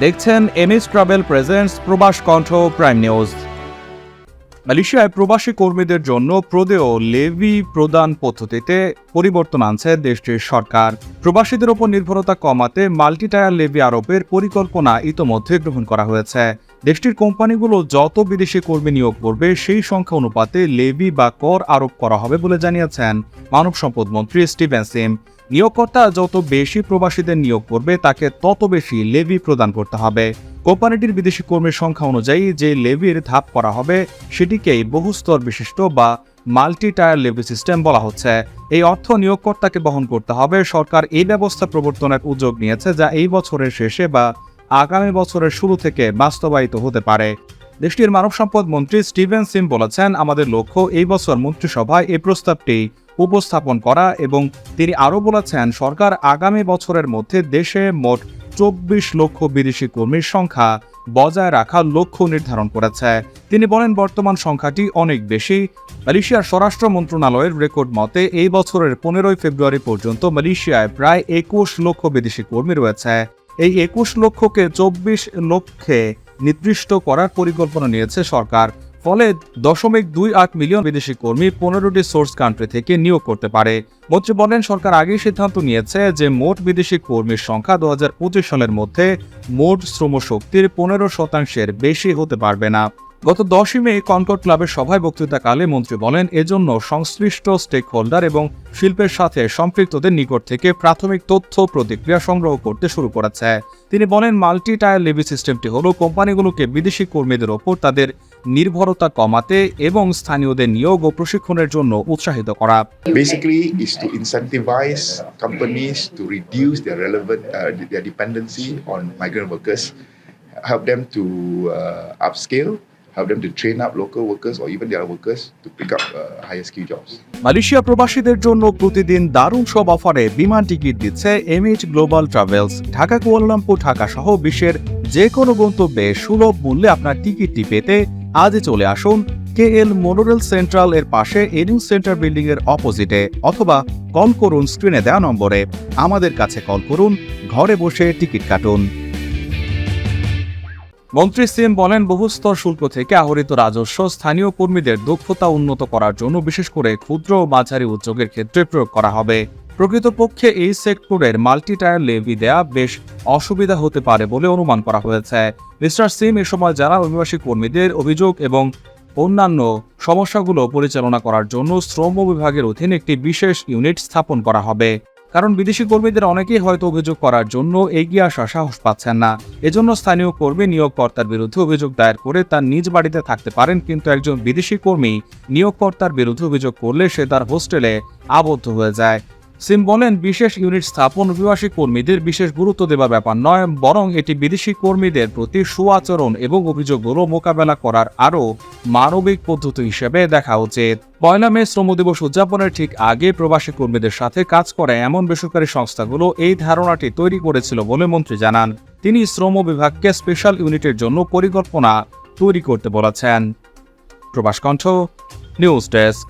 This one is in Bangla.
দেখছেন এমএস ট্রাভেল প্রেজেন্টস প্রবাস কণ্ঠ প্রাইম নিউজ। মালয়েশিয়ায় প্রবাসী কর্মীদের জন্য প্রদেয় লেভি প্রদান পদ্ধতিতে পরিবর্তন আনছে দেশটির সরকার। প্রবাসীদের উপর নির্ভরতা কমাতে মাল্টি টায়ার লেভি আরোপের পরিকল্পনা ইতোমধ্যে গ্রহণ করা হয়েছে। দেশটির কোম্পানিগুলো যত বিদেশি কর্মী নিয়োগ করবে সেই সংখ্যা অনুপাতে লেভি বা কর আরোপ করা হবে বলে জানিয়েছেন মানব সম্পদ মন্ত্রী স্টিভেন সিম। নিয়োগকর্তা যত বেশি প্রবাসীদের নিয়োগ করবে তাকে তত বেশি লেভি প্রদান করতে হবে। কোম্পানিটির বিদেশি কর্মীর সংখ্যা অনুযায়ী যে লেভির ধাপ করা হবে সেটিকেই বহুস্তর বিশিষ্ট বা মাল্টি টায়ার লেভি সিস্টেম বলা হচ্ছে। এই অর্থ নিয়োগকর্তাকে বহন করতে হবে। সরকার এই ব্যবস্থা প্রবর্তনের উদ্যোগ নিয়েছে, যা এই বছরের শেষে বা আগামী বছরের শুরু থেকে বাস্তবায়িত হতে পারে। দেশটির মানব সম্পদ মন্ত্রী স্টিভেন সিম বলেছেন, আমাদের লক্ষ্য এই বছর মন্ত্রিসভায় এই প্রস্তাবটি উপস্থাপন করা, এবং তিনি আরও বলেছেন সরকার আগামী বছরের মধ্যে দেশে মোট 24 লক্ষ বিদেশি কর্মীর সংখ্যা বজায় রাখার লক্ষ্য নির্ধারণ করেছে। তিনি বলেন বর্তমান সংখ্যাটি অনেক বেশি। মালয়েশিয়ার স্বরাষ্ট্র মন্ত্রণালয়ের রেকর্ড মতে এই বছরের 15 ফেব্রুয়ারি পর্যন্ত মালয়েশিয়ায় প্রায় 21 লক্ষ বিদেশি কর্মী রয়েছে। এই 21 লক্ষকে 24 লক্ষে নির্দিষ্ট করার পরিকল্পনা নিয়েছে সরকার। ফলে 0.28 মিলিয়ন বিদেশি কর্মী 15টি সোর্স কান্ট্রি থেকে নিয়োগ করতে পারে। মন্ত্রী বলেন সরকার আগেই সিদ্ধান্ত নিয়েছে যে মোট বিদেশি কর্মীর সংখ্যা 2025 সালের মধ্যে মোট শ্রমশক্তির 15% বেশি হতে পারবে না। গত 10 মে কনকর্ড ক্লাবের সভায় বক্তৃতাকালে মন্ত্রী বলেন এজন্য সংশ্লিষ্ট স্টেক হোল্ডার এবং শিল্পের সাথে সম্পৃক্তদের নিকট থেকে প্রাথমিক তথ্য প্রতিক্রিয়া সংগ্রহ করতে শুরু করেছে। তিনি বলেন মাল্টি টায়ার লেভি সিস্টেমটি হল কোম্পানিগুলোকে বিদেশি কর্মীদের ওপর তাদের নির্ভরতা কমাতে এবং স্থানীয়দের নিয়োগ ও প্রশিক্ষণের জন্য উৎসাহিত করা। Basically, is to incentivize companies to reduce their dependency on migrant workers, help them to upscale, help them to train up local workers or even their workers to pick up higher skill jobs. Malaysia প্রবাসীদের জন্য প্রতিদিন দারুণ সব অফারে বিমান টিকিট দিচ্ছে MH global travels. Dhaka, Kuala Lumpur, Dhaka সহ বিশ্বের যে কোনো গন্তব্যে সুলভ মূল্যে আপনার টিকিটটি পেতে আজই চলে আসুন কেএল মোনোরেল সেন্ট্রাল এর পাশে এনিউ সেন্টার বিল্ডিং এর অপোজিটে, অথবা কল করুন স্ক্রিনে দেওয়া নম্বরে। আমাদের কাছে কল করুন, ঘরে বসে টিকিট কাটুন। মন্ত্রী সিম বলেন বহুস্তর শুল্ক থেকে আহরিত রাজস্ব স্থানীয় কর্মীদের দক্ষতা উন্নত করার জন্য বিশেষ করে ক্ষুদ্র ও মাঝারি উদ্যোগের ক্ষেত্রে প্রয়োগ করা হবে। প্রকৃতপক্ষে এই সেক্টরের মাল্টি টায়ার লেভি দেয়া বেশ অসুবিধা হতে পারে বলে অনুমান করা হয়েছে। মিস্টার সিম এ সময় যারা অভিবাসী কর্মীদের অভিযোগ এবং অন্যান্য সমস্যাগুলো পরিচালনা করার জন্য শ্রম বিভাগের অধীনে একটি বিশেষ ইউনিট স্থাপন করা হবে। কারণ বিদেশি কর্মীদের অনেকেই হয়তো অভিযোগ করার জন্য এগিয়ে আসা সাহস পাচ্ছেন না। এজন্য স্থানীয় কর্মী নিয়োগকর্তার বিরুদ্ধে অভিযোগ দায়ের করে তার নিজ বাড়িতে থাকতে পারেন, কিন্তু একজন বিদেশি কর্মী নিয়োগকর্তার বিরুদ্ধে অভিযোগ করলে সে তার হোস্টেলে আবদ্ধ হয়ে যায়। সিম বলেন বিশেষ ইউনিট স্থাপন অভিবাসী কর্মীদের বিশেষ গুরুত্ব দেওয়ার ব্যাপার নয়, বরং এটি বিদেশি কর্মীদের প্রতি সুআচরণ এবং অভিযোগগুলো মোকাবেলা করার আরও মানবিক পদ্ধতি হিসেবে দেখা উচিত। 1 মে শ্রম দিবস উদযাপনের ঠিক আগে প্রবাসী কর্মীদের সাথে কাজ করে এমন বেসরকারি সংস্থাগুলো এই ধারণাটি তৈরি করেছিল বলে মন্ত্রী জানান। তিনি শ্রম বিভাগকে স্পেশাল ইউনিটের জন্য পরিকল্পনা তৈরি করতে বলেছেন। প্রবাস কণ্ঠ নিউজ ডেস্ক।